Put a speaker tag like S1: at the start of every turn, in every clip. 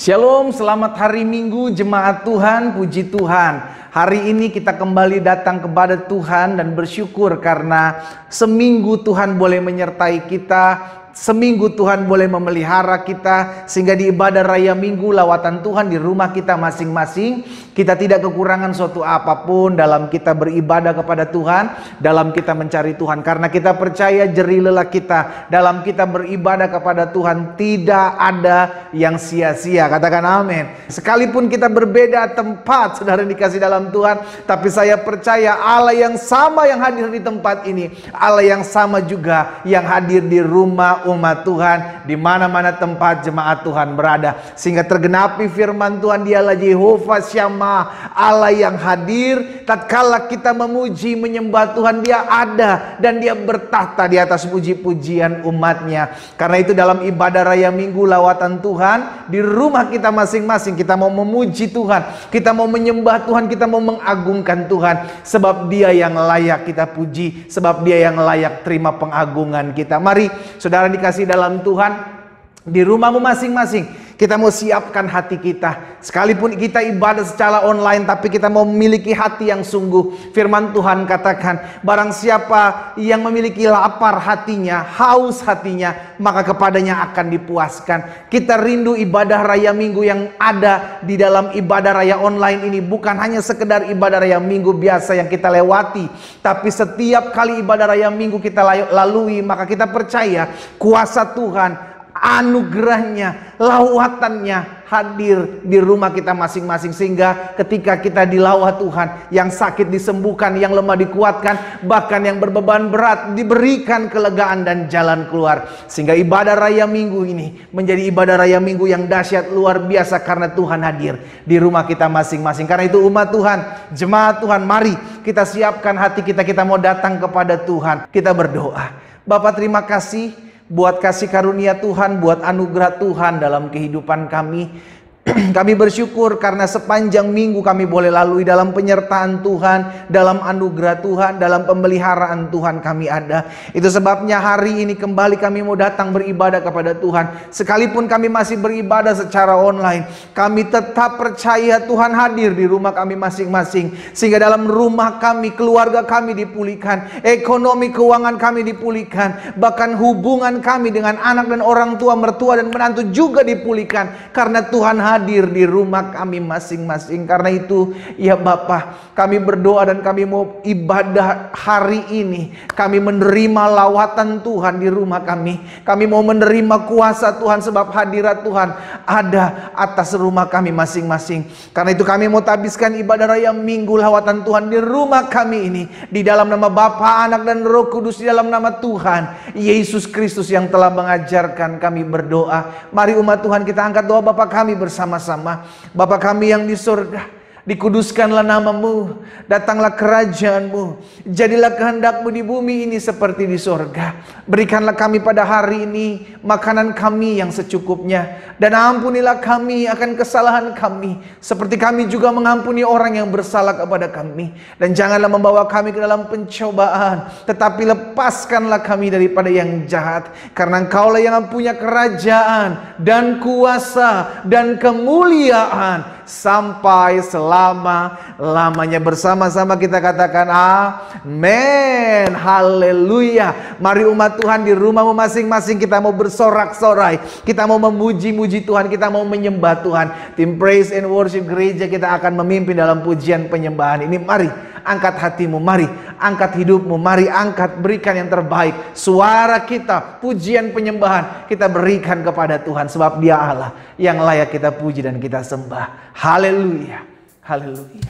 S1: Shalom, selamat hari Minggu jemaat Tuhan, puji Tuhan. Hari ini kita kembali datang kepada Tuhan dan bersyukur karena seminggu Tuhan boleh menyertai kita. Seminggu Tuhan boleh memelihara kita, sehingga di ibadah raya minggu lawatan Tuhan di rumah kita masing-masing, kita tidak kekurangan suatu apapun dalam kita beribadah kepada Tuhan, dalam kita mencari Tuhan. Karena kita percaya jerih lelah kita dalam kita beribadah kepada Tuhan tidak ada yang sia-sia. Katakan amin. Sekalipun kita berbeda tempat, saudara dikasih dalam Tuhan, tapi saya percaya Allah yang sama yang hadir di tempat ini, Allah yang sama juga yang hadir di rumah umat Tuhan, di mana-mana tempat jemaat Tuhan berada, sehingga tergenapi firman Tuhan, dialah Yehova Syamah, Allah yang hadir tatkala kita memuji menyembah Tuhan. Dia ada dan dia bertahta di atas puji-pujian umatnya. Karena itu dalam ibadah raya minggu lawatan Tuhan di rumah kita masing-masing, kita mau memuji Tuhan, kita mau menyembah Tuhan, kita mau mengagungkan Tuhan, sebab dia yang layak kita puji, sebab dia yang layak terima pengagungan kita. Mari saudara dikasih dalam Tuhan, di rumahmu masing-masing kita mau siapkan hati kita. Sekalipun kita ibadah secara online, tapi kita mau memiliki hati yang sungguh. Firman Tuhan katakan, barang siapa yang memiliki lapar hatinya, haus hatinya, maka kepadanya akan dipuaskan. Kita rindu ibadah raya minggu yang ada di dalam ibadah raya online ini. Bukan hanya sekedar ibadah raya minggu biasa yang kita lewati, tapi setiap kali ibadah raya minggu kita lalui, maka kita percaya kuasa Tuhan, anugerahnya, lawatannya hadir di rumah kita masing-masing. Sehingga ketika kita dilawat Tuhan, yang sakit disembuhkan, yang lemah dikuatkan, bahkan yang berbeban berat diberikan kelegaan dan jalan keluar. Sehingga ibadah raya minggu ini menjadi ibadah raya minggu yang dahsyat luar biasa, karena Tuhan hadir di rumah kita masing-masing. Karena itu umat Tuhan, jemaat Tuhan, mari kita siapkan hati kita, kita mau datang kepada Tuhan. Kita berdoa. Bapa, terima kasih buat kasih karunia Tuhan, buat anugerah Tuhan dalam kehidupan kami. Kami bersyukur karena sepanjang minggu kami boleh lalui dalam penyertaan Tuhan, dalam anugerah Tuhan, dalam pemeliharaan Tuhan kami ada. Itu sebabnya hari ini kembali kami mau datang beribadah kepada Tuhan. Sekalipun kami masih beribadah secara online, kami tetap percaya Tuhan hadir di rumah kami masing-masing. Sehingga dalam rumah kami, keluarga kami dipulihkan, ekonomi keuangan kami dipulihkan, bahkan hubungan kami dengan anak dan orang tua, mertua dan menantu juga dipulihkan, karena Tuhan hadir di rumah kami masing-masing. Karena itu ya Bapa, kami berdoa dan kami mau ibadah hari ini, kami menerima lawatan Tuhan di rumah kami. Kami mau menerima kuasa Tuhan, sebab hadirat Tuhan ada atas rumah kami masing-masing. Karena itu kami mau tabiskan ibadah raya minggu lawatan Tuhan di rumah kami ini, di dalam nama Bapa, Anak dan Roh Kudus, di dalam nama Tuhan Yesus Kristus yang telah mengajarkan kami berdoa. Mari umat Tuhan kita angkat doa Bapa kami bersama-sama. Bapa kami yang di surga, dikuduskanlah namamu, datanglah kerajaanmu, jadilah kehendakmu di bumi ini seperti di surga. Berikanlah kami pada hari ini makanan kami yang secukupnya, dan ampunilah kami akan kesalahan kami, seperti kami juga mengampuni orang yang bersalah kepada kami. Dan janganlah membawa kami ke dalam pencobaan, tetapi lepaskanlah kami daripada yang jahat. Karena Engkaulah yang punya kerajaan dan kuasa dan kemuliaan sampai selama-lamanya. Bersama-sama kita katakan amin, haleluya. Mari umat Tuhan, di rumahmu masing-masing kita mau bersorak-sorai, kita mau memuji-muji Tuhan, kita mau menyembah Tuhan. Tim Praise and Worship Gereja kita akan memimpin dalam pujian penyembahan ini. Mari angkat hatimu, mari angkat hidupmu, mari angkat, berikan yang terbaik. Suara kita, pujian penyembahan kita berikan kepada Tuhan, sebab Dia Allah yang layak kita puji dan kita sembah. Haleluya, haleluya.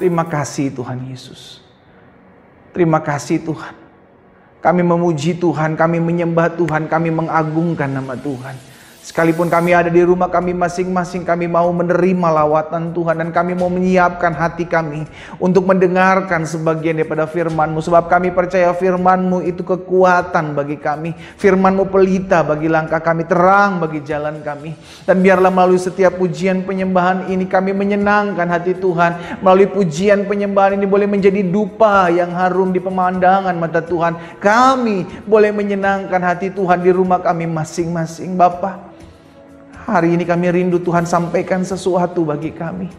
S1: Terima kasih Tuhan Yesus. Terima kasih Tuhan. Kami memuji Tuhan, kami menyembah Tuhan, kami mengagungkan nama Tuhan. Sekalipun kami ada di rumah kami masing-masing, kami mau menerima lawatan Tuhan. Dan kami mau menyiapkan hati kami untuk mendengarkan sebagian daripada firman-Mu. Sebab kami percaya firman-Mu itu kekuatan bagi kami. Firman-Mu pelita bagi langkah kami, terang bagi jalan kami. Dan biarlah melalui setiap pujian penyembahan ini kami menyenangkan hati Tuhan. Melalui pujian penyembahan ini boleh menjadi dupa yang harum di pemandangan mata Tuhan. Kami boleh menyenangkan hati Tuhan di rumah kami masing-masing. Bapa, hari ini kami rindu Tuhan sampaikan sesuatu bagi kami.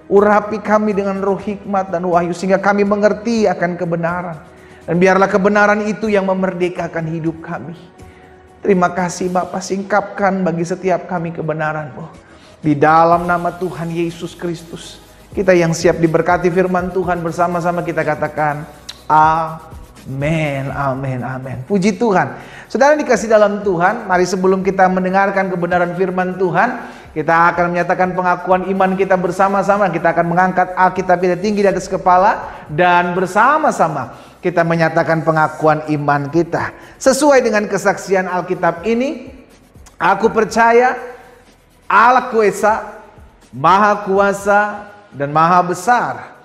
S1: Urapi kami dengan roh hikmat dan wahyu sehingga kami mengerti akan kebenaran. Dan biarlah kebenaran itu yang memerdekakan hidup kami. Terima kasih Bapa, singkapkan bagi setiap kami kebenaran-Mu. Di dalam nama Tuhan Yesus Kristus, kita yang siap diberkati firman Tuhan bersama-sama kita katakan amin, amin, amin. Puji Tuhan. Saudara dikasih dalam Tuhan, mari sebelum kita mendengarkan kebenaran firman Tuhan, kita akan menyatakan pengakuan iman kita bersama-sama. Kita akan mengangkat Alkitab kita tinggi di atas kepala dan bersama-sama kita menyatakan pengakuan iman kita. Sesuai dengan kesaksian Alkitab ini, aku percaya Allah Esa, Maha Kuasa dan Maha Besar.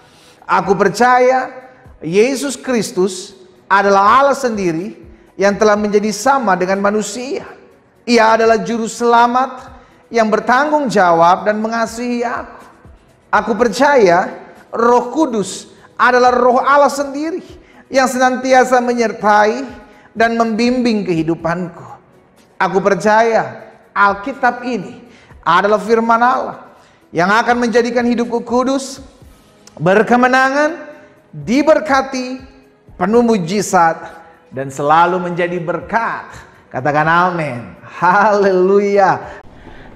S1: Aku percaya Yesus Kristus adalah Allah sendiri yang telah menjadi sama dengan manusia. Ia adalah juru selamat yang bertanggung jawab dan mengasihi aku. Aku percaya Roh Kudus adalah Roh Allah sendiri yang senantiasa menyertai dan membimbing kehidupanku. Aku percaya Alkitab ini adalah firman Allah yang akan menjadikan hidupku kudus, berkemenangan, diberkati, penuh mujizat, dan selalu menjadi berkat. Katakan amin. Haleluya.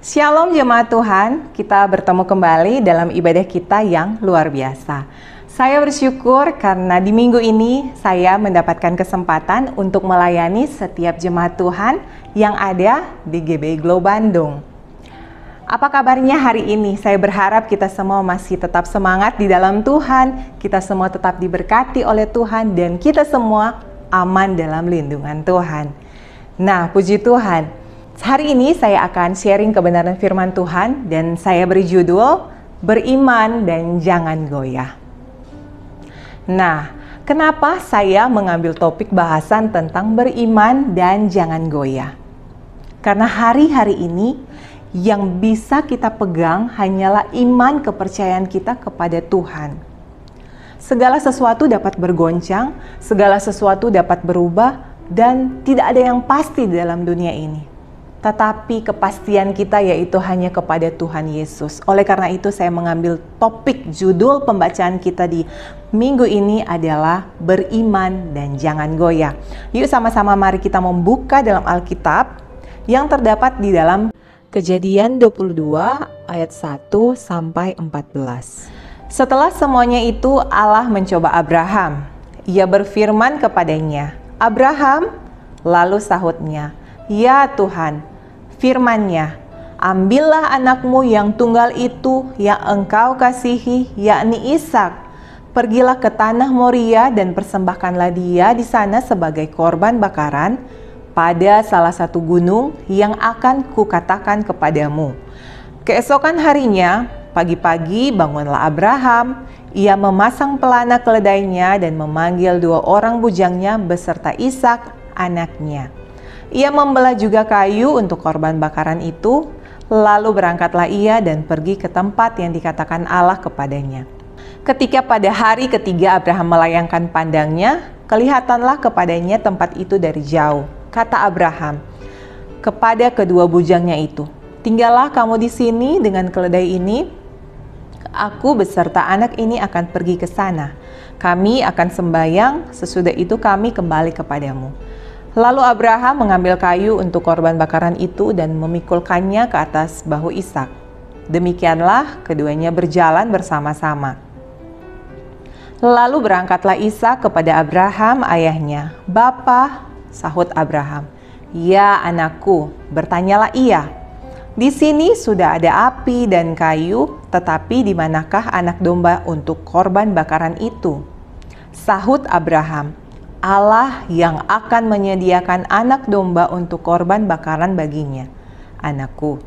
S2: Shalom jemaat Tuhan, kita bertemu kembali dalam ibadah kita yang luar biasa. Saya bersyukur karena di minggu ini saya mendapatkan kesempatan untuk melayani setiap jemaat Tuhan yang ada di GBI Glow Bandung. Apa kabarnya hari ini? Saya berharap kita semua masih tetap semangat di dalam Tuhan, kita semua tetap diberkati oleh Tuhan, dan kita semua aman dalam lindungan Tuhan. Nah, puji Tuhan. Hari ini saya akan sharing kebenaran firman Tuhan dan saya beri judul Beriman dan Jangan Goyah. Nah, kenapa saya mengambil topik bahasan tentang beriman dan jangan goyah? Karena hari-hari ini yang bisa kita pegang hanyalah iman kepercayaan kita kepada Tuhan. Segala sesuatu dapat bergoncang, segala sesuatu dapat berubah, dan tidak ada yang pasti dalam dunia ini. Tetapi kepastian kita yaitu hanya kepada Tuhan Yesus. Oleh karena itu saya mengambil topik judul pembacaan kita di minggu ini adalah beriman dan jangan goyah. Yuk sama-sama mari kita membuka dalam Alkitab yang terdapat di dalam Kejadian 22 ayat 1 sampai 14. Setelah semuanya itu Allah mencoba Abraham. Ia berfirman kepadanya, "Abraham," lalu sahutnya, "Ya Tuhan." Firman-Nya, "Ambillah anakmu yang tunggal itu yang engkau kasihi, yakni Ishak. Pergilah ke tanah Moria dan persembahkanlah dia di sana sebagai korban bakaran pada salah satu gunung yang akan kukatakan kepadamu." Keesokan harinya, pagi-pagi bangunlah Abraham, ia memasang pelana keledainya dan memanggil 2 orang bujangnya beserta Ishak anaknya. Ia membelah juga kayu untuk korban bakaran itu, lalu berangkatlah ia dan pergi ke tempat yang dikatakan Allah kepadanya. Ketika pada hari ketiga Abraham melayangkan pandangnya, kelihatanlah kepadanya tempat itu dari jauh. Kata Abraham kepada kedua bujangnya itu, "Tinggallah kamu di sini dengan keledai ini. Aku beserta anak ini akan pergi ke sana. Kami akan sembahyang, sesudah itu kami kembali kepadamu." Lalu Abraham mengambil kayu untuk korban bakaran itu dan memikulkannya ke atas bahu Ishak. Demikianlah keduanya berjalan bersama-sama. Lalu berangkatlah Ishak kepada Abraham ayahnya. "Bapa," sahut Abraham. "Ya anakku," bertanyalah ia. "Di sini sudah ada api dan kayu, tetapi di manakah anak domba untuk korban bakaran itu?" Sahut Abraham, "Allah yang akan menyediakan anak domba untuk korban bakaran baginya, anakku."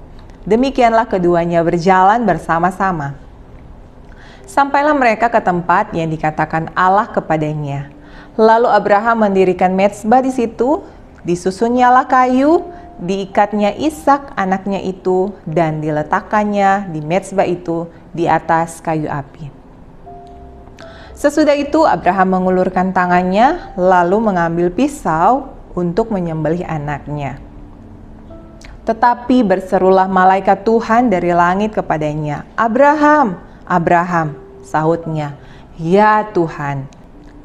S2: Demikianlah keduanya berjalan bersama-sama. Sampailah mereka ke tempat yang dikatakan Allah kepadanya. Lalu Abraham mendirikan mezbah di situ, disusunnyalah kayu, diikatnya Ishak anaknya itu, dan diletakkannya di mezbah itu di atas kayu api. Sesudah itu Abraham mengulurkan tangannya, lalu mengambil pisau untuk menyembelih anaknya. Tetapi berserulah malaikat Tuhan dari langit kepadanya, "Abraham, Abraham," sahutnya, "Ya Tuhan."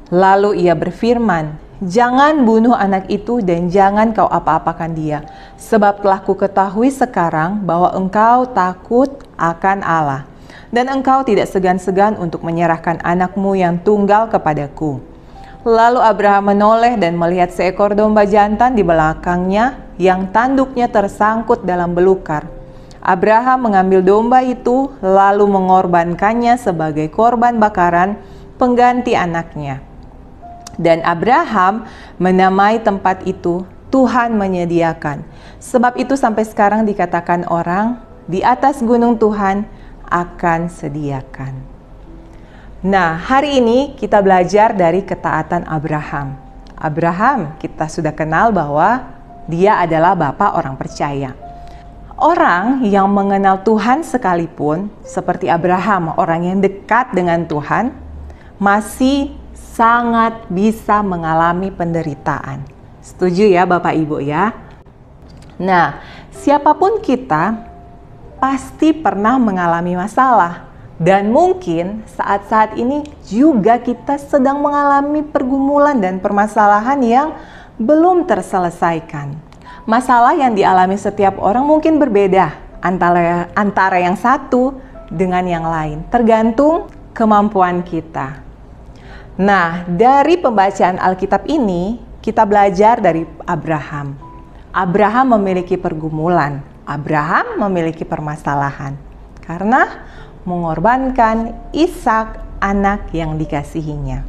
S2: Lalu ia berfirman, "Jangan bunuh anak itu dan jangan kau apa-apakan dia, sebab telah kuketahui sekarang bahwa engkau takut akan Allah, dan engkau tidak segan-segan untuk menyerahkan anakmu yang tunggal kepadaku." Lalu Abraham menoleh dan melihat seekor domba jantan di belakangnya yang tanduknya tersangkut dalam belukar. Abraham mengambil domba itu lalu mengorbankannya sebagai korban bakaran pengganti anaknya. Dan Abraham menamai tempat itu Tuhan menyediakan. Sebab itu sampai sekarang dikatakan orang, di atas gunung Tuhan akan sediakan. Nah, hari ini kita belajar dari ketaatan Abraham. Abraham kita sudah kenal bahwa dia adalah bapa orang percaya. Orang yang mengenal Tuhan sekalipun, seperti Abraham, orang yang dekat dengan Tuhan, masih sangat bisa mengalami penderitaan. Setuju ya Bapak Ibu ya? Nah, siapapun kita pasti pernah mengalami masalah. Dan mungkin saat-saat ini juga kita sedang mengalami pergumulan dan permasalahan yang belum terselesaikan. Masalah yang dialami setiap orang mungkin berbeda antara yang satu dengan yang lain, tergantung kemampuan kita. Nah, dari pembacaan Alkitab ini, kita belajar dari Abraham. Abraham memiliki pergumulan, Abraham memiliki permasalahan, karena mengorbankan Ishak anak yang dikasihinya.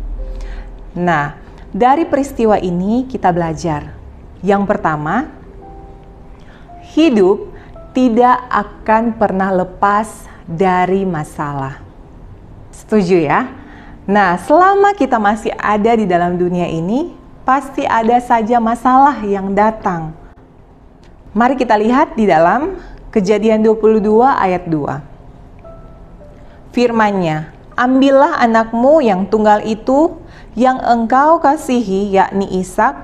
S2: Nah, dari peristiwa ini kita belajar. Yang pertama, hidup tidak akan pernah lepas dari masalah. Setuju ya? Nah, selama kita masih ada di dalam dunia ini, pasti ada saja masalah yang datang. Mari kita lihat di dalam Kejadian 22 ayat 2. Firman-Nya, "Ambillah anakmu yang tunggal itu, yang engkau kasihi, yakni Ishak,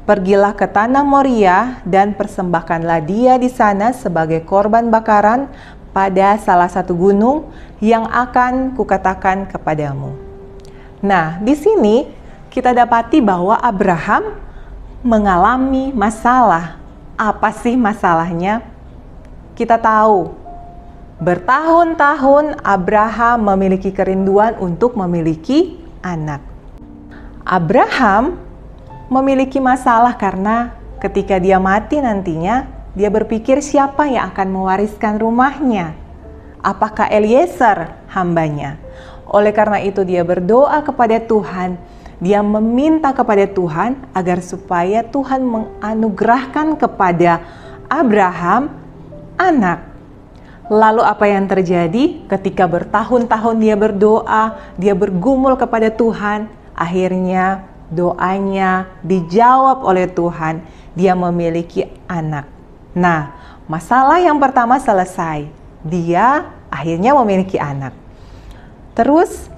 S2: pergilah ke tanah Moria dan persembahkanlah dia di sana sebagai korban bakaran pada salah satu gunung yang akan kukatakan kepadamu." Nah, di sini kita dapati bahwa Abraham mengalami masalah. Apa sih masalahnya? Kita tahu, bertahun-tahun Abraham memiliki kerinduan untuk memiliki anak. Abraham memiliki masalah karena ketika dia mati nantinya, dia berpikir siapa yang akan mewariskan rumahnya. Apakah Eliezer hambanya? Oleh karena itu dia berdoa kepada Tuhan. Dia meminta kepada Tuhan agar supaya Tuhan menganugerahkan kepada Abraham anak. Lalu apa yang terjadi ketika bertahun-tahun dia berdoa, dia bergumul kepada Tuhan, akhirnya doanya dijawab oleh Tuhan, dia memiliki anak. Nah, masalah yang pertama selesai, dia akhirnya memiliki anak. Terus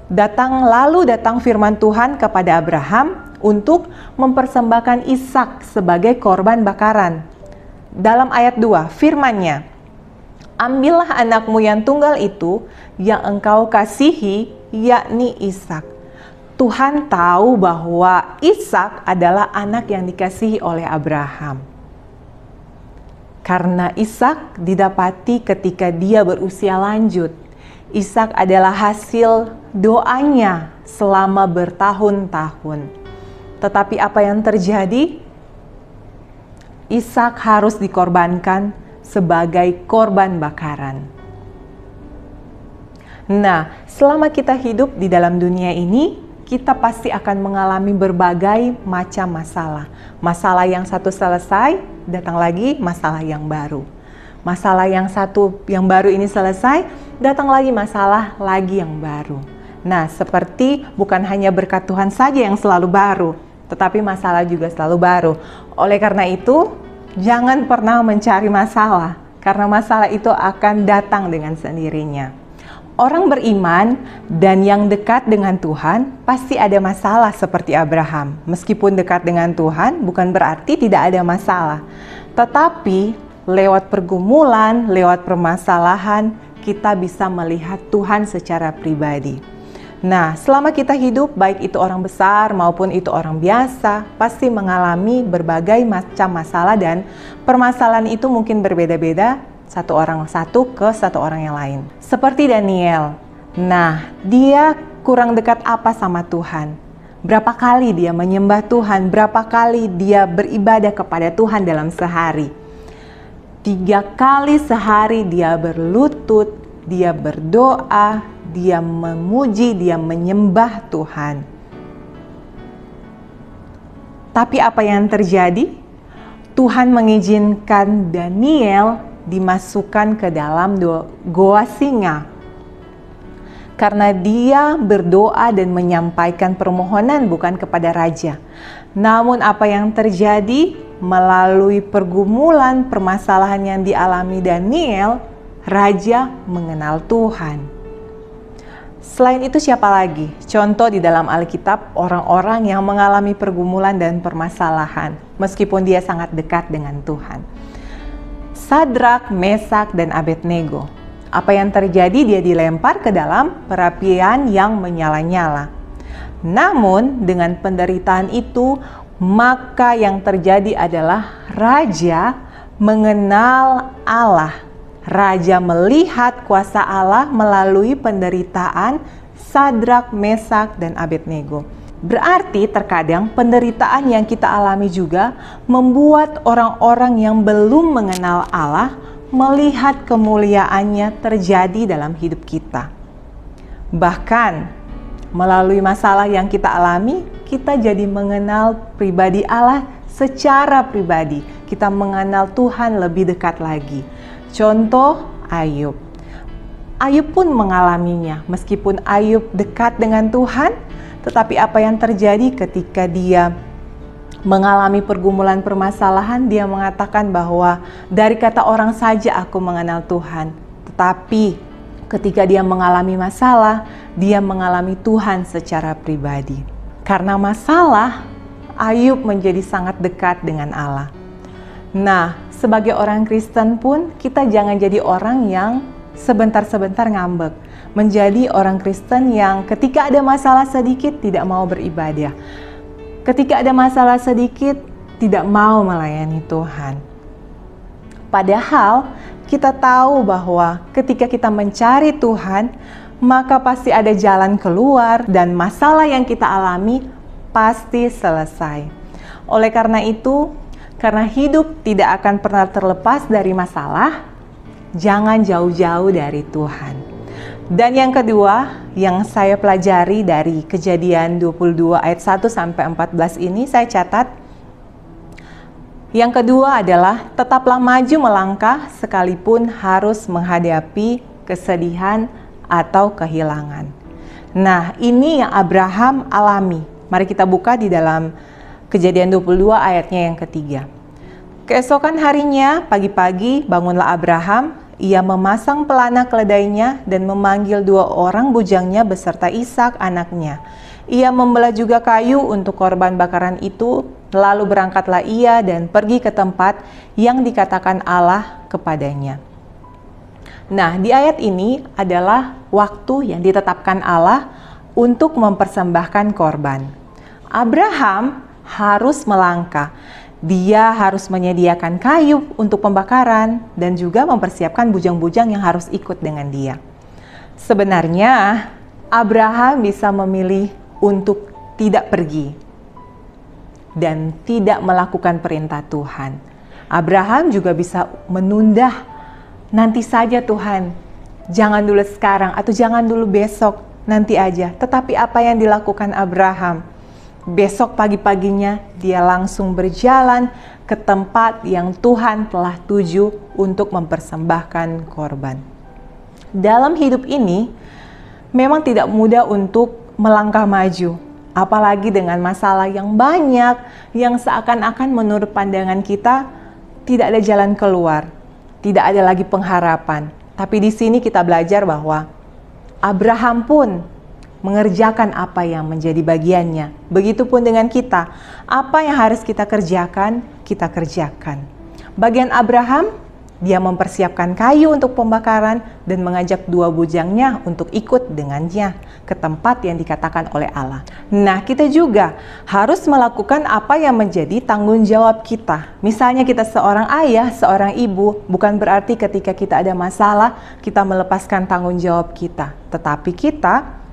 S2: lalu datang firman Tuhan kepada Abraham untuk mempersembahkan Ishak sebagai korban bakaran. Dalam ayat 2, firman-Nya, "Ambillah anakmu yang tunggal itu yang engkau kasihi, yakni Ishak." Tuhan tahu bahwa Ishak adalah anak yang dikasihi oleh Abraham. Karena Ishak didapati ketika dia berusia lanjut. Ishak adalah hasil doanya selama bertahun-tahun. Tetapi apa yang terjadi? Ishak harus dikorbankan sebagai korban bakaran. Nah, selama kita hidup di dalam dunia ini, kita pasti akan mengalami berbagai macam masalah. Masalah yang satu selesai, datang lagi masalah yang baru. Masalah yang satu yang baru ini selesai, datang lagi masalah lagi yang baru. Nah, seperti bukan hanya berkat Tuhan saja yang selalu baru, tetapi masalah juga selalu baru. Oleh karena itu, jangan pernah mencari masalah, karena masalah itu akan datang dengan sendirinya. Orang beriman dan yang dekat dengan Tuhan pasti ada masalah seperti Abraham. Meskipun dekat dengan Tuhan bukan berarti tidak ada masalah. Tetapi lewat pergumulan, lewat permasalahan, kita bisa melihat Tuhan secara pribadi. Nah, selama kita hidup, baik itu orang besar maupun itu orang biasa, pasti mengalami berbagai macam masalah dan permasalahan itu mungkin berbeda-beda satu orang satu ke satu orang yang lain. Seperti Daniel. Nah, dia kurang dekat apa sama Tuhan? Berapa kali dia menyembah Tuhan? Berapa kali dia beribadah kepada Tuhan dalam sehari? 3 kali sehari dia berlutut, dia berdoa, dia memuji, dia menyembah Tuhan. Tapi apa yang terjadi? Tuhan mengizinkan Daniel dimasukkan ke dalam goa singa. Karena dia berdoa dan menyampaikan permohonan bukan kepada raja. Namun apa yang terjadi? Melalui pergumulan permasalahan yang dialami Daniel, raja mengenal Tuhan. Selain itu siapa lagi? Contoh di dalam Alkitab orang-orang yang mengalami pergumulan dan permasalahan meskipun dia sangat dekat dengan Tuhan. Sadrak, Mesak, dan Abednego. Apa yang terjadi? Dia dilempar ke dalam perapian yang menyala-nyala. Namun dengan penderitaan itu, maka yang terjadi adalah raja mengenal Allah. Raja melihat kuasa Allah melalui penderitaan Sadrak, Mesak, dan Abednego. Berarti terkadang penderitaan yang kita alami juga membuat orang-orang yang belum mengenal Allah melihat kemuliaannya terjadi dalam hidup kita. Bahkan melalui masalah yang kita alami, kita jadi mengenal pribadi Allah secara pribadi. Kita mengenal Tuhan lebih dekat lagi. Contoh Ayub. Ayub pun mengalaminya. Meskipun Ayub dekat dengan Tuhan, tetapi apa yang terjadi ketika dia mengalami pergumulan permasalahan, dia mengatakan bahwa dari kata orang saja aku mengenal Tuhan. Tetapi ketika dia mengalami masalah, dia mengalami Tuhan secara pribadi. Karena masalah, Ayub menjadi sangat dekat dengan Allah. Nah, sebagai orang Kristen pun kita jangan jadi orang yang sebentar-sebentar ngambek. Menjadi orang Kristen yang ketika ada masalah sedikit tidak mau beribadah. Ketika ada masalah sedikit tidak mau melayani Tuhan. Padahal kita tahu bahwa ketika kita mencari Tuhan, maka pasti ada jalan keluar dan masalah yang kita alami pasti selesai. Oleh karena itu, karena hidup tidak akan pernah terlepas dari masalah, jangan jauh-jauh dari Tuhan. Dan yang kedua, yang saya pelajari dari Kejadian 22 ayat 1 sampai 14 ini, saya catat Yang kedua adalah tetaplah maju melangkah sekalipun harus menghadapi kesedihan atau kehilangan. Nah, ini yang Abraham alami. Mari kita buka di dalam Kejadian 22 ayatnya yang ketiga. Keesokan harinya, pagi-pagi bangunlah Abraham. Ia memasang pelana keledainya dan memanggil 2 orang bujangnya beserta Ishak anaknya. Ia membelah juga kayu untuk korban bakaran itu, lalu berangkatlah ia dan pergi ke tempat yang dikatakan Allah kepadanya. Nah, di ayat ini adalah waktu yang ditetapkan Allah untuk mempersembahkan korban. Abraham harus melangkah. Dia harus menyediakan kayu untuk pembakaran dan juga mempersiapkan bujang-bujang yang harus ikut dengan dia. Sebenarnya, Abraham bisa memilih untuk tidak pergi dan tidak melakukan perintah Tuhan. Abraham juga bisa menunda, nanti saja Tuhan, jangan dulu sekarang atau jangan dulu besok, nanti aja. Tetapi apa yang dilakukan Abraham? Besok pagi-paginya dia langsung berjalan ke tempat yang Tuhan telah tuju untuk mempersembahkan korban. Dalam hidup ini memang tidak mudah untuk melangkah maju, apalagi dengan masalah yang banyak yang seakan-akan menurut pandangan kita tidak ada jalan keluar, tidak ada lagi pengharapan. Tapi di sini kita belajar bahwa Abraham pun mengerjakan apa yang menjadi bagiannya. Begitupun dengan kita, apa yang harus kita kerjakan, kita kerjakan. Bagian Abraham, dia mempersiapkan kayu untuk pembakaran dan mengajak 2 bujangnya untuk ikut dengannya ke tempat yang dikatakan oleh Allah. Nah, kita juga harus melakukan apa yang menjadi tanggung jawab kita. Misalnya kita seorang ayah, seorang ibu, bukan berarti ketika kita ada masalah, kita melepaskan tanggung jawab kita. Tetapi kita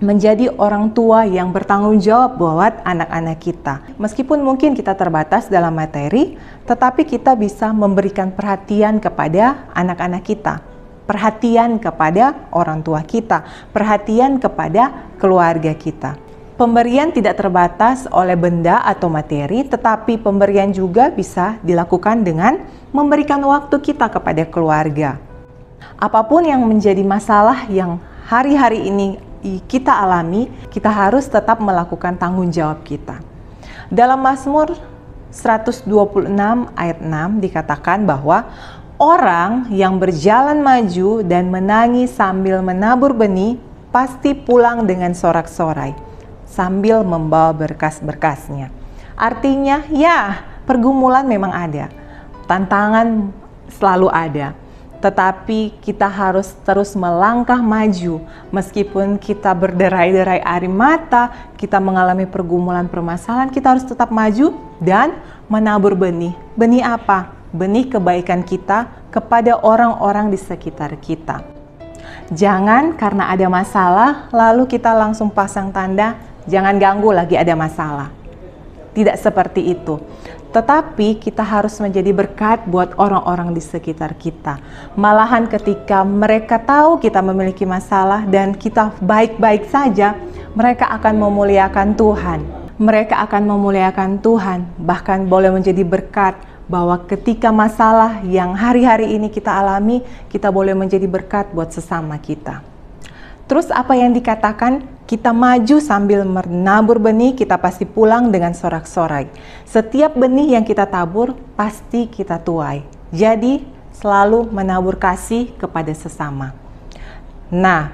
S2: menjadi orang tua yang bertanggung jawab buat anak-anak kita. Meskipun mungkin kita terbatas dalam materi, tetapi kita bisa memberikan perhatian kepada anak-anak kita, perhatian kepada orang tua kita, perhatian kepada keluarga kita. Pemberian tidak terbatas oleh benda atau materi, tetapi pemberian juga bisa dilakukan dengan memberikan waktu kita kepada keluarga. Apapun yang menjadi masalah yang hari-hari ini kita alami, kita harus tetap melakukan tanggung jawab kita. Dalam Mazmur 126 ayat 6 dikatakan bahwa orang yang berjalan maju dan menangis sambil menabur benih pasti pulang dengan sorak-sorai sambil membawa berkas-berkasnya. Artinya, ya, pergumulan memang ada, tantangan selalu ada. Tetapi kita harus terus melangkah maju. Meskipun kita berderai-derai air mata, kita mengalami pergumulan permasalahan, kita harus tetap maju dan menabur benih. Benih apa? Benih kebaikan kita kepada orang-orang di sekitar kita. Jangan karena ada masalah, lalu kita langsung pasang tanda, jangan ganggu lagi ada masalah. Tidak seperti itu. Tetapi kita harus menjadi berkat buat orang-orang di sekitar kita. Malahan ketika mereka tahu kita memiliki masalah dan kita baik-baik saja, mereka akan memuliakan Tuhan. Mereka akan memuliakan Tuhan, bahkan boleh menjadi berkat bahwa ketika masalah yang hari-hari ini kita alami, kita boleh menjadi berkat buat sesama kita. Terus apa yang dikatakan? Kita maju sambil menabur benih, kita pasti pulang dengan sorak-sorai. Setiap benih yang kita tabur, pasti kita tuai. Jadi, selalu menabur kasih kepada sesama. Nah,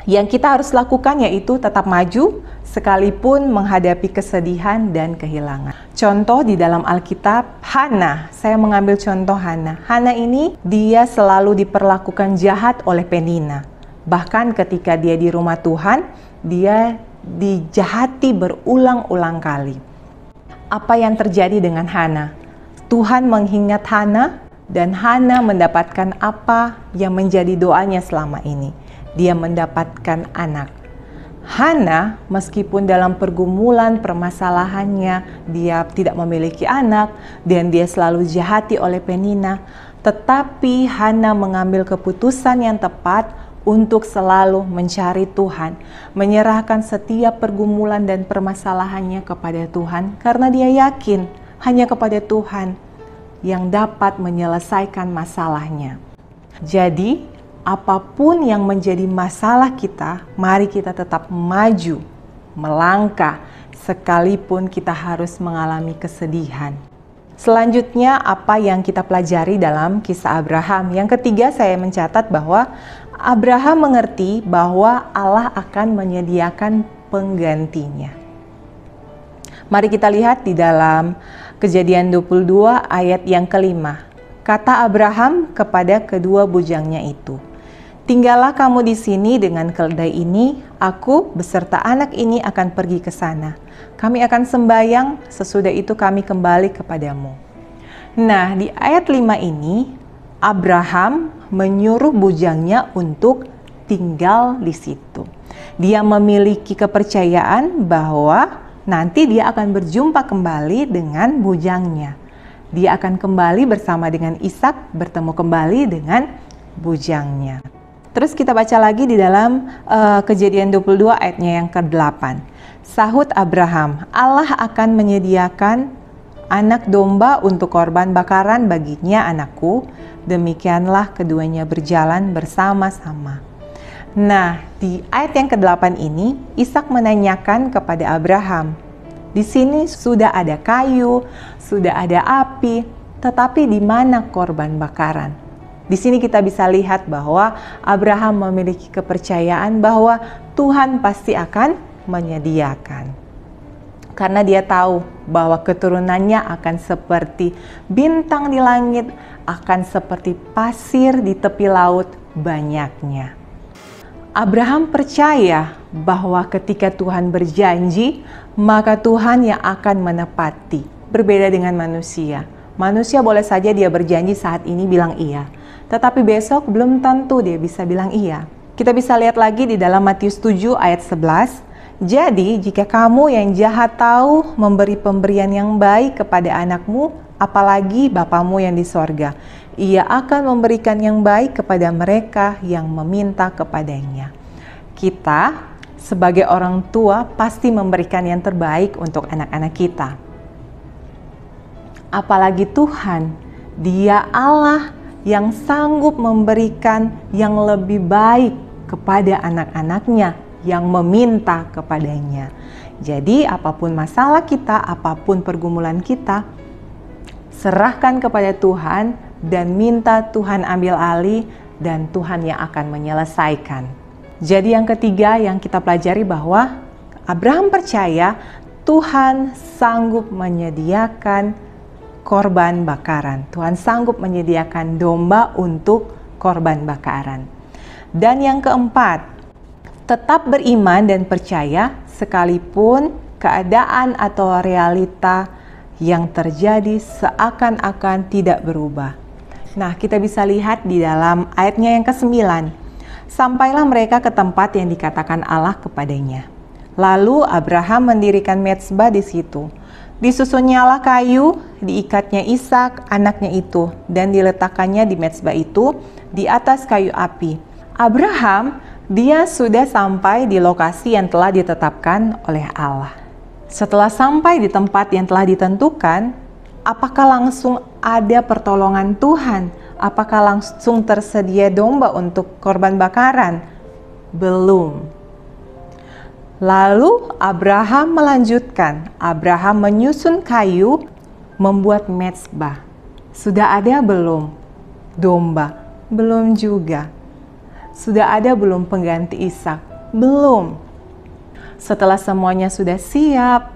S2: yang kita harus lakukan yaitu tetap maju, sekalipun menghadapi kesedihan dan kehilangan. Contoh di dalam Alkitab, Hana. Saya mengambil contoh Hana. Hana ini, dia selalu diperlakukan jahat oleh Penina. Bahkan ketika dia di rumah Tuhan, dia dijahati berulang-ulang kali. Apa yang terjadi dengan Hana? Tuhan mengingat Hana dan Hana mendapatkan apa yang menjadi doanya selama ini. Dia mendapatkan anak. Hana meskipun dalam pergumulan permasalahannya, dia tidak memiliki anak dan dia selalu dijahati oleh Penina, tetapi Hana mengambil keputusan yang tepat untuk selalu mencari Tuhan, menyerahkan setiap pergumulan dan permasalahannya kepada Tuhan, karena dia yakin hanya kepada Tuhan yang dapat menyelesaikan masalahnya. Jadi, apapun yang menjadi masalah kita, mari kita tetap maju, melangkah, sekalipun kita harus mengalami kesedihan. Selanjutnya, apa yang kita pelajari dalam kisah Abraham? Yang ketiga, saya mencatat bahwa Abraham mengerti bahwa Allah akan menyediakan penggantinya. Mari kita lihat di dalam Kejadian 22 ayat yang kelima. Kata Abraham kepada kedua bujangnya itu, "Tinggallah kamu di sini dengan keledai ini, aku beserta anak ini akan pergi ke sana. Kami akan sembahyang, sesudah itu kami kembali kepadamu." Nah, di ayat 5 ini, Abraham menyuruh bujangnya untuk tinggal di situ. Dia memiliki kepercayaan bahwa nanti dia akan berjumpa kembali dengan bujangnya. Dia akan kembali bersama dengan Ishak, bertemu kembali dengan bujangnya. Terus kita baca lagi di dalam Kejadian 22 ayatnya yang ke-8. Sahut Abraham, "Allah akan menyediakan anak domba untuk korban bakaran baginya anakku." Demikianlah keduanya berjalan bersama-sama. Nah, di ayat yang ke-8 ini, Ishak menanyakan kepada Abraham, "Di sini sudah ada kayu, sudah ada api, tetapi di mana korban bakaran?" Di sini kita bisa lihat bahwa Abraham memiliki kepercayaan bahwa Tuhan pasti akan menyediakan. Karena dia tahu bahwa keturunannya akan seperti bintang di langit, akan seperti pasir di tepi laut banyaknya. Abraham percaya bahwa ketika Tuhan berjanji, maka Tuhan yang akan menepati. Berbeda dengan manusia. Manusia boleh saja dia berjanji saat ini bilang iya, tetapi besok belum tentu dia bisa bilang iya. Kita bisa lihat lagi di dalam Matius 7 ayat 11. "Jadi jika kamu yang jahat tahu memberi pemberian yang baik kepada anakmu, apalagi Bapamu yang di sorga, Ia akan memberikan yang baik kepada mereka yang meminta kepadanya." Kita sebagai orang tua pasti memberikan yang terbaik untuk anak-anak kita. Apalagi Tuhan, Dia Allah yang sanggup memberikan yang lebih baik kepada anak-anaknya yang meminta kepadanya. Jadi apapun masalah kita, apapun pergumulan kita, serahkan kepada Tuhan dan minta Tuhan ambil alih, dan Tuhan yang akan menyelesaikan. Jadi yang ketiga yang kita pelajari bahwa Abraham percaya Tuhan sanggup menyediakan korban bakaran. Tuhan sanggup menyediakan domba untuk korban bakaran. Dan yang keempat, tetap beriman dan percaya sekalipun keadaan atau realita yang terjadi seakan-akan tidak berubah. Nah, kita bisa lihat di dalam ayatnya yang ke-9. Sampailah mereka ke tempat yang dikatakan Allah kepadanya. Lalu Abraham mendirikan mezbah di situ. Disusunnyalah kayu, diikatnya Ishak, anaknya itu, dan diletakkannya di mezbah itu di atas kayu api. Abraham, dia sudah sampai di lokasi yang telah ditetapkan oleh Allah. Setelah sampai di tempat yang telah ditentukan, apakah langsung ada pertolongan Tuhan? Apakah langsung tersedia domba untuk korban bakaran? Belum. Lalu Abraham melanjutkan. Abraham menyusun kayu, membuat mezbah. Sudah ada belum domba? Belum juga. Sudah ada belum pengganti Ishak? Belum. Setelah semuanya sudah siap,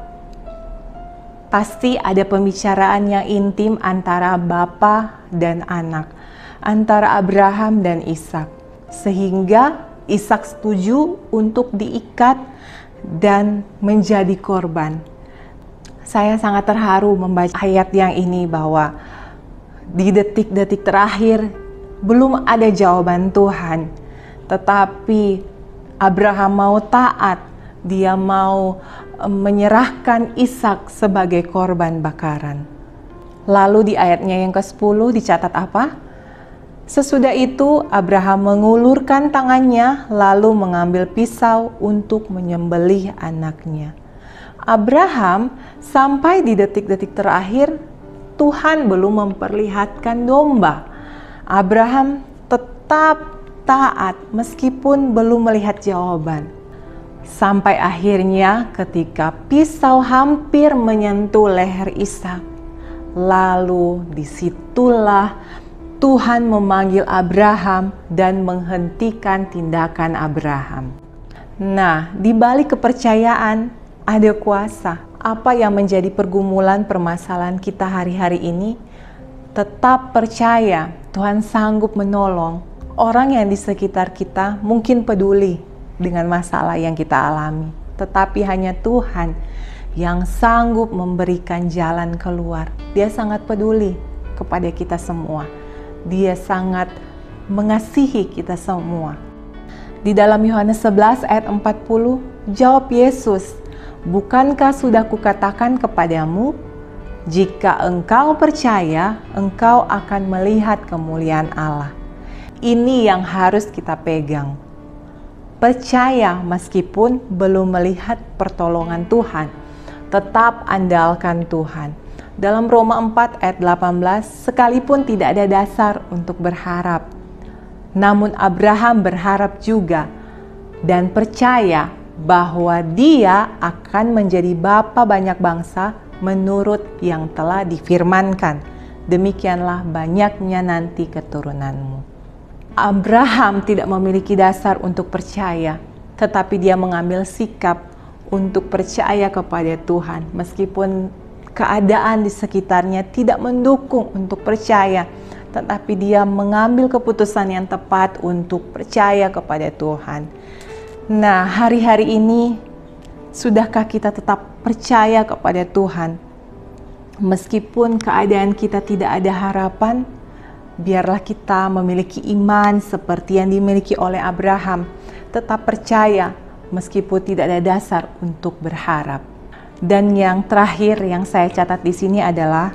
S2: pasti ada pembicaraan yang intim antara bapa dan anak, antara Abraham dan Ishak, sehingga Ishak setuju untuk diikat dan menjadi korban. Saya sangat terharu membaca ayat yang ini bahwa di detik-detik terakhir belum ada jawaban Tuhan, tetapi Abraham mau taat, dia mau menyerahkan Ishak sebagai korban bakaran. Lalu di ayatnya yang ke-10 dicatat apa? Sesudah itu Abraham mengulurkan tangannya lalu mengambil pisau untuk menyembelih anaknya. Abraham sampai di detik-detik terakhir Tuhan belum memperlihatkan domba. Abraham tetap taat meskipun belum melihat jawaban. Sampai akhirnya ketika pisau hampir menyentuh leher Ishak, lalu disitulah Tuhan memanggil Abraham dan menghentikan tindakan Abraham. Nah, di balik kepercayaan ada kuasa. Apa yang menjadi pergumulan permasalahan kita hari-hari ini, tetap percaya Tuhan sanggup menolong. Orang yang di sekitar kita mungkin peduli dengan masalah yang kita alami, tetapi hanya Tuhan yang sanggup memberikan jalan keluar. Dia sangat peduli kepada kita semua. Dia sangat mengasihi kita semua. Di dalam Yohanes 11 ayat 40, jawab Yesus, "Bukankah sudah kukatakan kepadamu, jika engkau percaya, engkau akan melihat kemuliaan Allah." Ini yang harus kita pegang. Percaya meskipun belum melihat pertolongan Tuhan, tetap andalkan Tuhan. Dalam Roma 4 ayat 18, sekalipun tidak ada dasar untuk berharap, namun Abraham berharap juga dan percaya bahwa dia akan menjadi bapa banyak bangsa menurut yang telah difirmankan. Demikianlah banyaknya nanti keturunanmu. Abraham tidak memiliki dasar untuk percaya, tetapi dia mengambil sikap untuk percaya kepada Tuhan meskipun keadaan di sekitarnya tidak mendukung untuk percaya, tetapi dia mengambil keputusan yang tepat untuk percaya kepada Tuhan. Nah, hari-hari ini sudahkah kita tetap percaya kepada Tuhan? Meskipun keadaan kita tidak ada harapan, biarlah kita memiliki iman seperti yang dimiliki oleh Abraham. Tetap percaya meskipun tidak ada dasar untuk berharap. Dan yang terakhir yang saya catat di sini adalah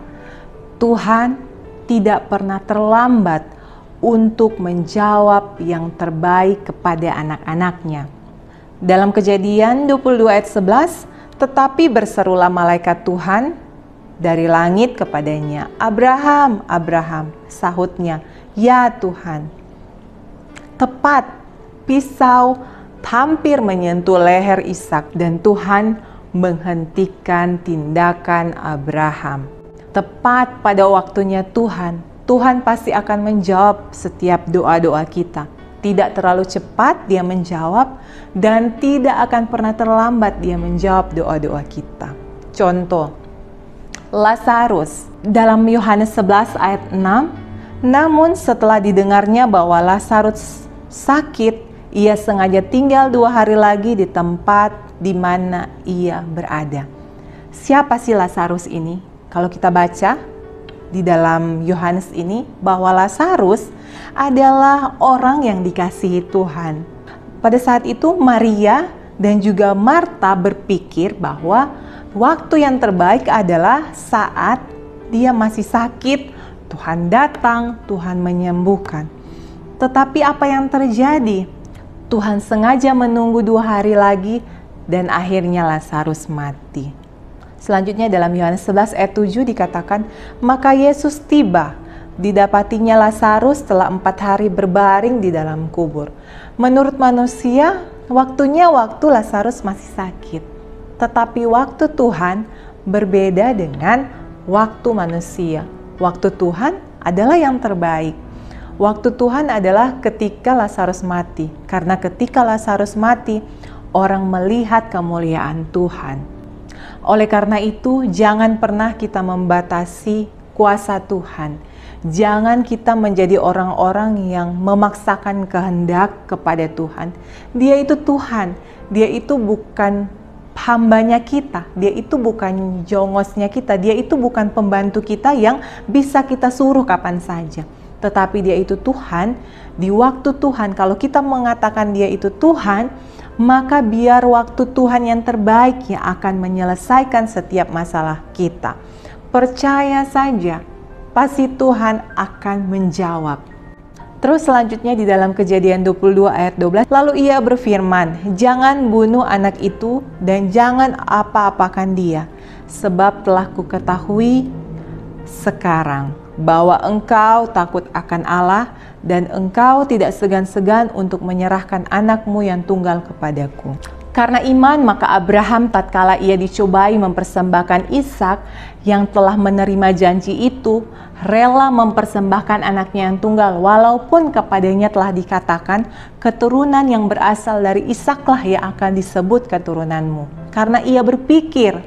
S2: Tuhan tidak pernah terlambat untuk menjawab yang terbaik kepada anak-anaknya. Dalam Kejadian 22 ayat 11, tetapi berserulah malaikat Tuhan dari langit kepadanya, "Abraham, Abraham," sahutnya, "Ya Tuhan." Tepat pisau hampir menyentuh leher Ishak dan Tuhan menghentikan tindakan Abraham. Tepat pada waktunya Tuhan pasti akan menjawab setiap doa-doa kita. Tidak terlalu cepat dia menjawab dan tidak akan pernah terlambat dia menjawab doa-doa kita. Contoh, Lazarus dalam Yohanes 11 ayat 6, namun setelah didengarnya bahwa Lazarus sakit, ia sengaja tinggal 2 hari lagi di tempat di mana ia berada. Siapa sih Lazarus ini? Kalau kita baca di dalam Yohanes ini bahwa Lazarus adalah orang yang dikasihi Tuhan. Pada saat itu Maria dan juga Marta berpikir bahwa waktu yang terbaik adalah saat dia masih sakit, Tuhan datang, Tuhan menyembuhkan. Tetapi apa yang terjadi? Tuhan sengaja menunggu 2 hari lagi dan akhirnya Lazarus mati. Selanjutnya dalam Yohanes 11 ayat 7 dikatakan, maka Yesus tiba, didapatinya Lazarus setelah 4 hari berbaring di dalam kubur. Menurut manusia, waktunya waktu Lazarus masih sakit. Tetapi waktu Tuhan berbeda dengan waktu manusia. Waktu Tuhan adalah yang terbaik. Waktu Tuhan adalah ketika Lazarus mati. Karena ketika Lazarus mati, orang melihat kemuliaan Tuhan. Oleh karena itu, jangan pernah kita membatasi kuasa Tuhan. Jangan kita menjadi orang-orang yang memaksakan kehendak kepada Tuhan. Dia itu Tuhan. Dia itu bukan hambanya kita. Dia itu bukan jongosnya kita. Dia itu bukan pembantu kita yang bisa kita suruh kapan saja. Tetapi dia itu Tuhan. Di waktu Tuhan, kalau kita mengatakan dia itu Tuhan, maka biar waktu Tuhan yang terbaik yang akan menyelesaikan setiap masalah kita. Percaya saja, pasti Tuhan akan menjawab. Terus selanjutnya di dalam Kejadian 22 ayat 12, lalu ia berfirman, jangan bunuh anak itu dan jangan apa-apakan dia, sebab telah kuketahui sekarang bahwa engkau takut akan Allah dan engkau tidak segan-segan untuk menyerahkan anakmu yang tunggal kepadaku. Karena iman, maka Abraham tatkala ia dicobai mempersembahkan Ishak yang telah menerima janji itu, rela mempersembahkan anaknya yang tunggal, walaupun kepadanya telah dikatakan, keturunan yang berasal dari Ishaklah yang akan disebut keturunanmu. Karena ia berpikir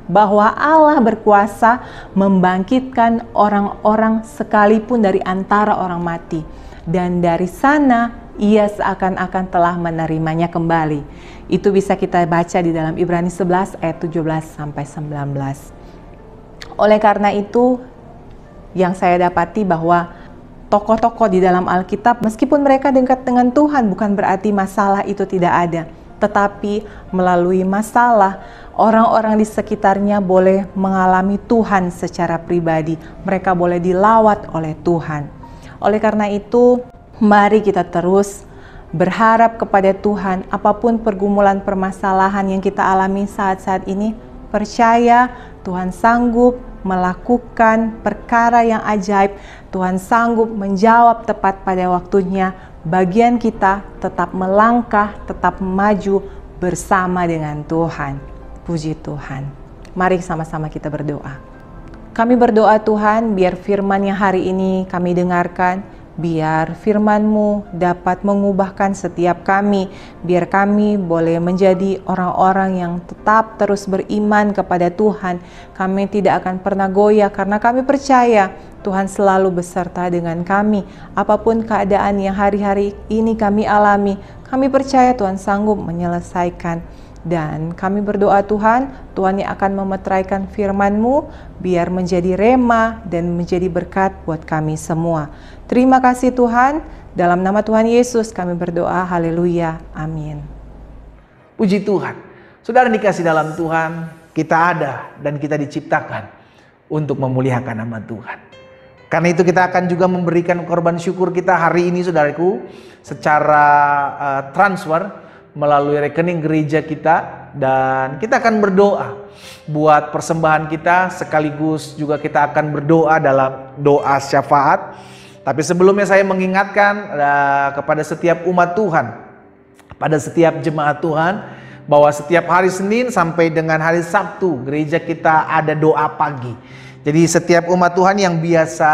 S2: bahwa Allah berkuasa membangkitkan orang-orang sekalipun dari antara orang mati. Dan dari sana ia seakan-akan telah menerimanya kembali. Itu bisa kita baca di dalam Ibrani 11 ayat 17 sampai 19. Oleh karena itu, yang saya dapati bahwa tokoh-tokoh di dalam Alkitab, meskipun mereka dekat dengan Tuhan, bukan berarti masalah itu tidak ada. Tetapi melalui masalah, orang-orang di sekitarnya boleh mengalami Tuhan secara pribadi. Mereka boleh dilawat oleh Tuhan. Oleh karena itu, mari kita terus berharap kepada Tuhan. Apapun pergumulan permasalahan yang kita alami saat-saat ini, percaya Tuhan sanggup melakukan perkara yang ajaib. Tuhan sanggup menjawab tepat pada waktunya. Bagian kita tetap melangkah, tetap maju bersama dengan Tuhan. Puji Tuhan. Mari sama-sama kita berdoa. Kami berdoa Tuhan, biar firman yang hari ini kami dengarkan, biar firman-Mu dapat mengubahkan setiap kami, biar kami boleh menjadi orang-orang yang tetap terus beriman kepada Tuhan. Kami tidak akan pernah goyah karena kami percaya Tuhan selalu beserta dengan kami. Apapun keadaan yang hari-hari ini kami alami, kami percaya Tuhan sanggup menyelesaikan. Dan kami berdoa Tuhan yang akan memeteraikan firman-Mu biar menjadi rema dan menjadi berkat buat kami semua. Terima kasih Tuhan, dalam nama Tuhan Yesus kami berdoa, haleluya, amin.
S1: Puji Tuhan, saudara dikasih dalam Tuhan, kita ada dan kita diciptakan untuk memuliakan nama Tuhan. Karena itu kita akan juga memberikan korban syukur kita hari ini saudaraku, secara transfer melalui rekening gereja kita, dan kita akan berdoa buat persembahan kita, sekaligus juga kita akan berdoa dalam doa syafaat. Tapi sebelumnya saya mengingatkan kepada setiap umat Tuhan, pada setiap jemaat Tuhan, bahwa setiap hari Senin sampai dengan hari Sabtu gereja kita ada doa pagi. Jadi setiap umat Tuhan yang biasa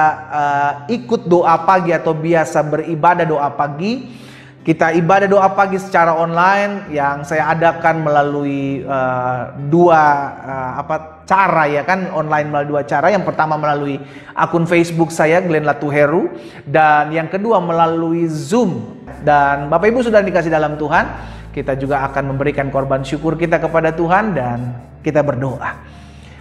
S1: ikut doa pagi atau biasa beribadah doa pagi, kita ibadah doa pagi secara online yang saya adakan melalui dua cara ya kan, online melalui dua cara. Yang pertama melalui akun Facebook saya Glenn Latuheru, dan yang kedua melalui Zoom. Dan Bapak Ibu sudah dikasih dalam Tuhan, kita juga akan memberikan korban syukur kita kepada Tuhan dan kita berdoa.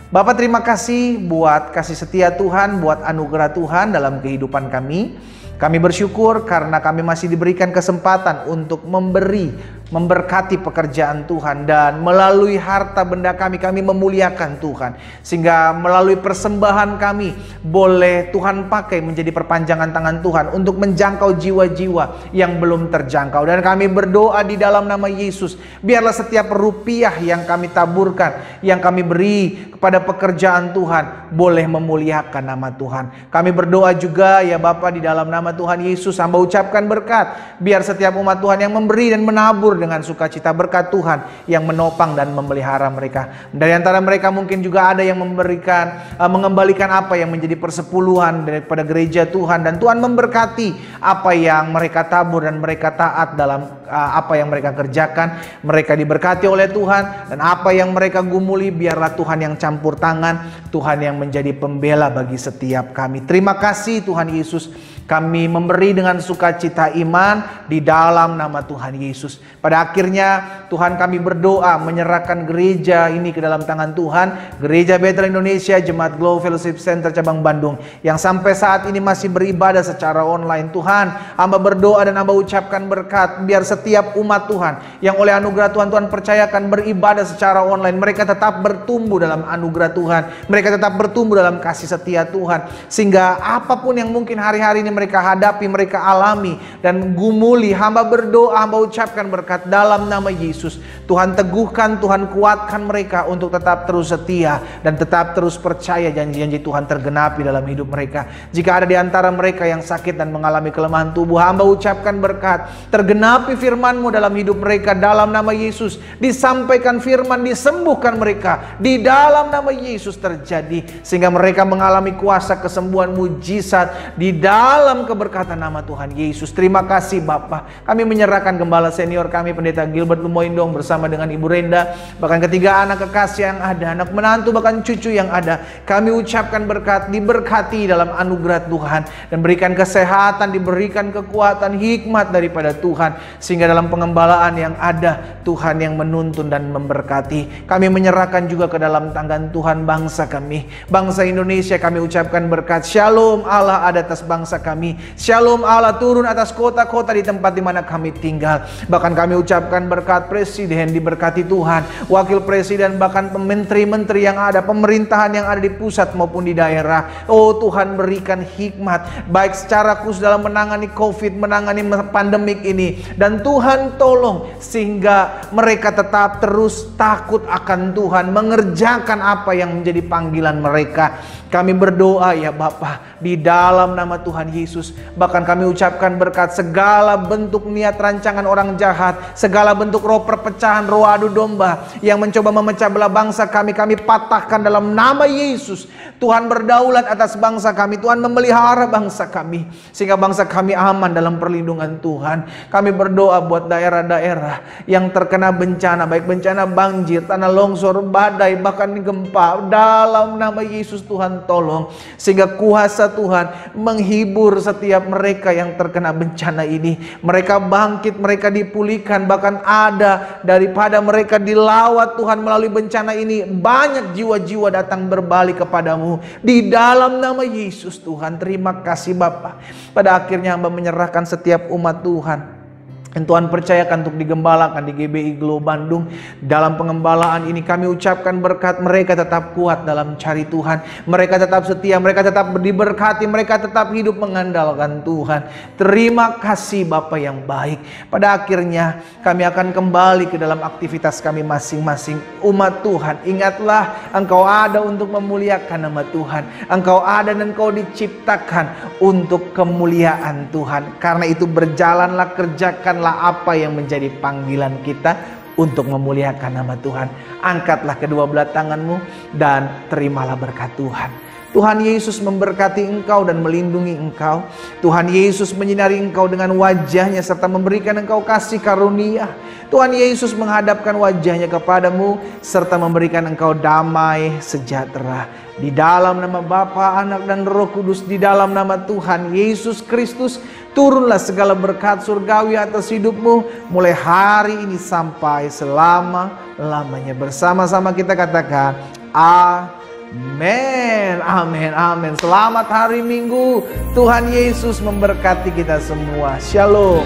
S1: Bapak terima kasih buat kasih setia Tuhan, buat anugerah Tuhan dalam kehidupan kami. Kami bersyukur karena kami masih diberikan kesempatan untuk memberkati pekerjaan Tuhan, dan melalui harta benda kami memuliakan Tuhan. Sehingga melalui persembahan kami boleh Tuhan pakai menjadi perpanjangan tangan Tuhan untuk menjangkau jiwa-jiwa yang belum terjangkau. Dan kami berdoa di dalam nama Yesus, biarlah setiap rupiah yang kami taburkan, yang kami beri kepada pekerjaan Tuhan, boleh memuliakan nama Tuhan. Kami berdoa juga ya Bapa, di dalam nama Tuhan Yesus, hamba ucapkan berkat, biar setiap umat Tuhan yang memberi dan menabur dengan sukacita, berkat Tuhan yang menopang dan memelihara mereka. Dari antara mereka mungkin juga ada yang mengembalikan apa yang menjadi persepuluhan daripada gereja Tuhan, dan Tuhan memberkati apa yang mereka tabur dan mereka taat dalam apa yang mereka kerjakan. Mereka diberkati oleh Tuhan, dan apa yang mereka gumuli biarlah Tuhan yang campur tangan, Tuhan yang menjadi pembela bagi setiap kami. Terima kasih Tuhan Yesus, kami memberi dengan sukacita iman di dalam nama Tuhan Yesus. Pada akhirnya Tuhan kami berdoa menyerahkan gereja ini ke dalam tangan Tuhan, Gereja Bethel Indonesia Jemaat Glow Fellowship Center cabang Bandung, yang sampai saat ini masih beribadah secara online. Tuhan, hamba berdoa dan hamba ucapkan berkat, biar setiap umat Tuhan yang oleh anugerah Tuhan percayakan beribadah secara online, mereka tetap bertumbuh dalam anugerah Tuhan, mereka tetap bertumbuh dalam kasih setia Tuhan, sehingga apapun yang mungkin hari-hari ini mereka hadapi, mereka alami dan gumuli. Hamba berdoa, hamba ucapkan berkat dalam nama Yesus. Tuhan teguhkan, Tuhan kuatkan mereka untuk tetap terus setia dan tetap terus percaya janji-janji Tuhan tergenapi dalam hidup mereka. Jika ada di antara mereka yang sakit dan mengalami kelemahan tubuh, hamba ucapkan berkat, tergenapi firman-Mu dalam hidup mereka dalam nama Yesus. Disampaikan firman, disembuhkan mereka di dalam nama Yesus terjadi, sehingga mereka mengalami kuasa kesembuhan mujizat di dalam keberkatan nama Tuhan Yesus. Terima kasih Bapa. Kami menyerahkan gembala senior kami, Pendeta Gilbert Lumoindong bersama dengan Ibu Renda, bahkan ketiga anak kekasih yang ada, anak menantu bahkan cucu yang ada. Kami ucapkan berkat, diberkati dalam anugerah Tuhan, dan berikan kesehatan, diberikan kekuatan, hikmat daripada Tuhan, sehingga dalam pengembalaan yang ada, Tuhan yang menuntun dan memberkati. Kami menyerahkan juga ke dalam tangan Tuhan bangsa kami, bangsa Indonesia. Kami ucapkan berkat, Shalom Allah ada atas bangsa kami, Shalom Allah turun atas kota-kota di tempat di mana kami tinggal. Bahkan kami ucapkan berkat, Presiden diberkati Tuhan, Wakil Presiden, bahkan menteri-menteri yang ada, pemerintahan yang ada di pusat maupun di daerah. Oh Tuhan, berikan hikmat, baik secara khusus dalam menangani COVID, menangani pandemik ini. Dan Tuhan tolong sehingga mereka tetap terus takut akan Tuhan, mengerjakan apa yang menjadi panggilan mereka. Kami berdoa ya Bapa, di dalam nama Tuhan Yesus. Bahkan kami ucapkan berkat, segala bentuk niat rancangan orang jahat, segala bentuk roh perpecahan, roh adu domba yang mencoba memecah belah bangsa kami, kami patahkan dalam nama Yesus. Tuhan berdaulat atas bangsa kami, Tuhan memelihara bangsa kami, sehingga bangsa kami aman dalam perlindungan Tuhan. Kami berdoa buat daerah-daerah yang terkena bencana, baik bencana banjir, tanah longsor, badai, bahkan gempa. Dalam nama Yesus Tuhan tolong, sehingga kuasa Tuhan menghibur setiap mereka yang terkena bencana ini. Mereka bangkit, mereka dipulihkan, bahkan ada daripada mereka dilawat Tuhan melalui bencana ini, banyak jiwa-jiwa datang berbalik kepadamu di dalam nama Yesus. Tuhan, terima kasih Bapa. Pada akhirnya hamba menyerahkan setiap umat Tuhan yang Tuhan percayakan untuk digembalakan di GBI Glo Bandung. Dalam pengembalaan ini kami ucapkan berkat, mereka tetap kuat dalam cari Tuhan, mereka tetap setia, mereka tetap diberkati, mereka tetap hidup mengandalkan Tuhan. Terima kasih Bapa yang baik. Pada akhirnya kami akan kembali ke dalam aktivitas kami masing-masing. Umat Tuhan, ingatlah Engkau ada untuk memuliakan nama Tuhan. Engkau ada dan Engkau diciptakan untuk kemuliaan Tuhan. Karena itu berjalanlah, kerjakanlah apa yang menjadi panggilan kita untuk memuliakan nama Tuhan. Angkatlah kedua belah tanganmu dan terimalah berkat Tuhan. Tuhan Yesus memberkati engkau dan melindungi engkau. Tuhan Yesus menyinari engkau dengan wajahnya serta memberikan engkau kasih karunia. Tuhan Yesus menghadapkan wajahnya kepadamu serta memberikan engkau damai sejahtera. Di dalam nama Bapa, Anak dan Roh Kudus, di dalam nama Tuhan Yesus Kristus, turunlah segala berkat surgawi atas hidupmu mulai hari ini sampai selama-lamanya. Bersama-sama kita katakan amin, amin, amin. Selamat hari Minggu. Tuhan Yesus memberkati kita semua. Shalom.